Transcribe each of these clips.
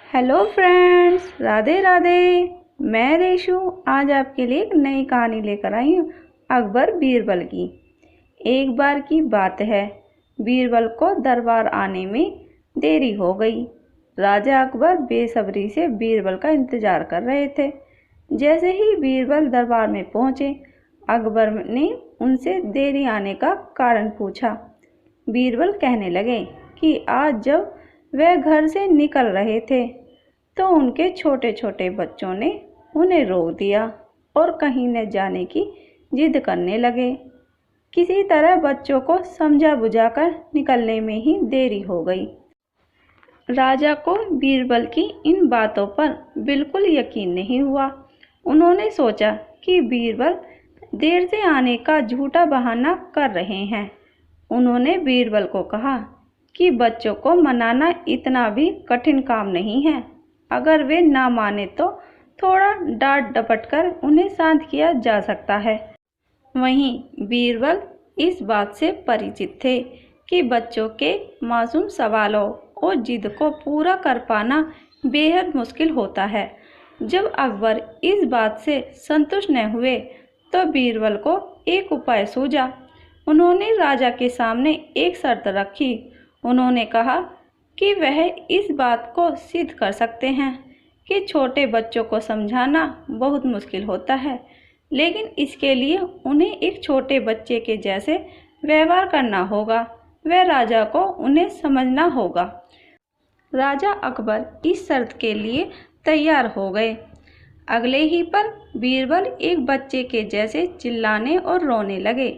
Hello friends, Radhe Radhe. मैं रेशु आज आपके लिए एक नई कहानी लेकर आई हूँ अकबर बीरबल की। एक बार की बात है, बीरबल को दरबार आने में देरी हो गई। राजा अकबर बेसब्री से बीरबल का इंतजार कर रहे थे। जैसे ही बीरबल दरबार में पहुँचे, अकबर ने उनसे देरी आने का कारण पूछा। बीरबल कहने लगे कि आज जब वह घर से निकल रहे थे तो उनके छोटे छोटे बच्चों ने उन्हें रोक दिया और कहीं न जाने की जिद करने लगे। किसी तरह बच्चों को समझा बुझाकर निकलने में ही देरी हो गई। राजा को बीरबल की इन बातों पर बिल्कुल यकीन नहीं हुआ। उन्होंने सोचा कि बीरबल देर से आने का झूठा बहाना कर रहे हैं। उन्होंने बीरबल को कहा कि बच्चों को मनाना इतना भी कठिन काम नहीं है। अगर वे ना माने तो थोड़ा डांट डपट कर उन्हें शांत किया जा सकता है। वहीं बीरबल इस बात से परिचित थे कि बच्चों के मासूम सवालों और जिद को पूरा कर पाना बेहद मुश्किल होता है। जब अकबर इस बात से संतुष्ट न हुए तो बीरबल को एक उपाय सूझा। उन्होंने राजा के सामने एक शर्त रखी। उन्होंने कहा कि वह इस बात को सिद्ध कर सकते हैं कि छोटे बच्चों को समझाना बहुत मुश्किल होता है, लेकिन इसके लिए उन्हें एक छोटे बच्चे के जैसे व्यवहार करना होगा। वह राजा को उन्हें समझना होगा। राजा अकबर इस शर्त के लिए तैयार हो गए। अगले ही पल बीरबल एक बच्चे के जैसे चिल्लाने और रोने लगे।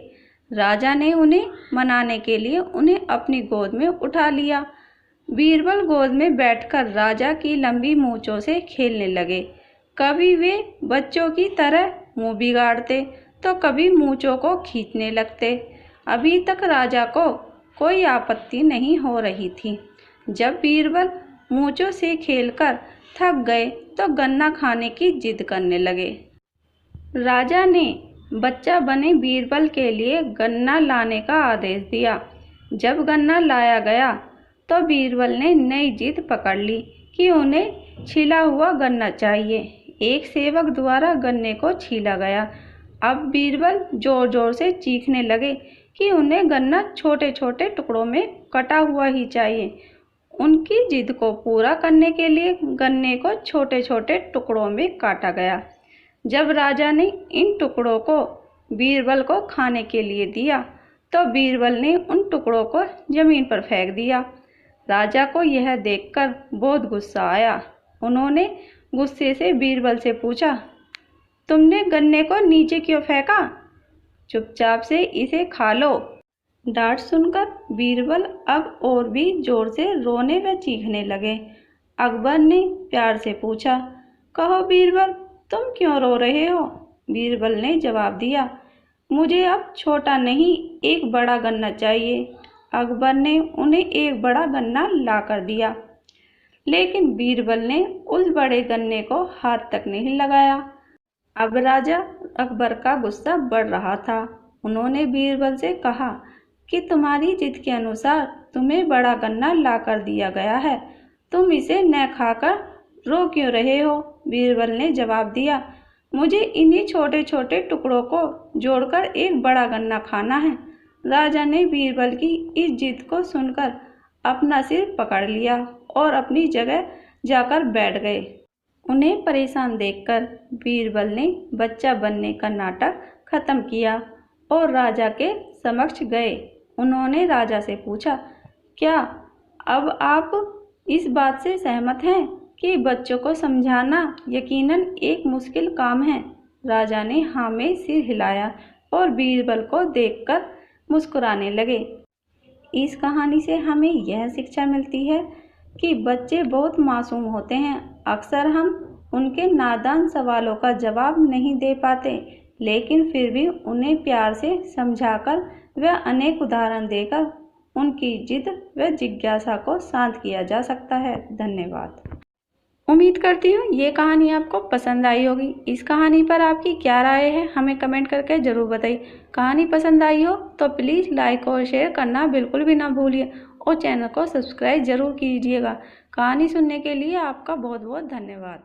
राजा ने उन्हें मनाने के लिए उन्हें अपनी गोद में उठा लिया। बीरबल गोद में बैठकर राजा की लंबी मूंछों से खेलने लगे। कभी वे बच्चों की तरह मुंह बिगाड़ते तो कभी मूंछों को खींचने लगते। अभी तक राजा को कोई आपत्ति नहीं हो रही थी। जब बीरबल मूंछों से खेलकर थक गए तो गन्ना खाने की जिद करने लगे। राजा ने बच्चा बने बीरबल के लिए गन्ना लाने का आदेश दिया। जब गन्ना लाया गया तो बीरबल ने नई जिद पकड़ ली कि उन्हें छिला हुआ गन्ना चाहिए। एक सेवक द्वारा गन्ने को छीला गया। अब बीरबल जोर जोर से चीखने लगे कि उन्हें गन्ना छोटे छोटे टुकड़ों में कटा हुआ ही चाहिए। उनकी जिद को पूरा करने के लिए गन्ने को छोटे छोटे टुकड़ों में काटा गया। जब राजा ने इन टुकड़ों को बीरबल को खाने के लिए दिया तो बीरबल ने उन टुकड़ों को जमीन पर फेंक दिया। राजा को यह देखकर बहुत गुस्सा आया। उन्होंने गुस्से से बीरबल से पूछा, तुमने गन्ने को नीचे क्यों फेंका? चुपचाप से इसे खा लो। डांट सुनकर बीरबल अब और भी जोर से रोने व चीखने लगे। अकबर ने प्यार से पूछा, कहो बीरबल, तुम क्यों रो रहे हो? बीरबल ने जवाब दिया, मुझे अब छोटा नहीं एक बड़ा गन्ना चाहिए। अकबर ने उन्हें एक बड़ा गन्ना ला कर दिया, लेकिन बीरबल ने उस बड़े गन्ने को हाथ तक नहीं लगाया। अब राजा अकबर का गुस्सा बढ़ रहा था। उन्होंने बीरबल से कहा कि तुम्हारी जिद के अनुसार तुम्हें बड़ा गन्ना ला कर दिया गया है, तुम इसे न खाकर रो क्यों रहे हो? बीरबल ने जवाब दिया, मुझे इन्हीं छोटे छोटे टुकड़ों को जोड़कर एक बड़ा गन्ना खाना है। राजा ने बीरबल की इस जिद को सुनकर अपना सिर पकड़ लिया और अपनी जगह जाकर बैठ गए। उन्हें परेशान देखकर बीरबल ने बच्चा बनने का नाटक खत्म किया और राजा के समक्ष गए। उन्होंने राजा से पूछा, क्या अब आप इस बात से सहमत हैं कि बच्चों को समझाना यकीनन एक मुश्किल काम है? राजा ने हाँ में सिर हिलाया और बीरबल को देखकर मुस्कुराने लगे। इस कहानी से हमें यह शिक्षा मिलती है कि बच्चे बहुत मासूम होते हैं। अक्सर हम उनके नादान सवालों का जवाब नहीं दे पाते, लेकिन फिर भी उन्हें प्यार से समझाकर व अनेक उदाहरण देकर उनकी जिद व जिज्ञासा को शांत किया जा सकता है। धन्यवाद। उम्मीद करती हूँ ये कहानी आपको पसंद आई होगी। इस कहानी पर आपकी क्या राय है हमें कमेंट करके ज़रूर बताइए। कहानी पसंद आई हो तो प्लीज़ लाइक और शेयर करना बिल्कुल भी ना भूलिए और चैनल को सब्सक्राइब ज़रूर कीजिएगा। कहानी सुनने के लिए आपका बहुत बहुत धन्यवाद।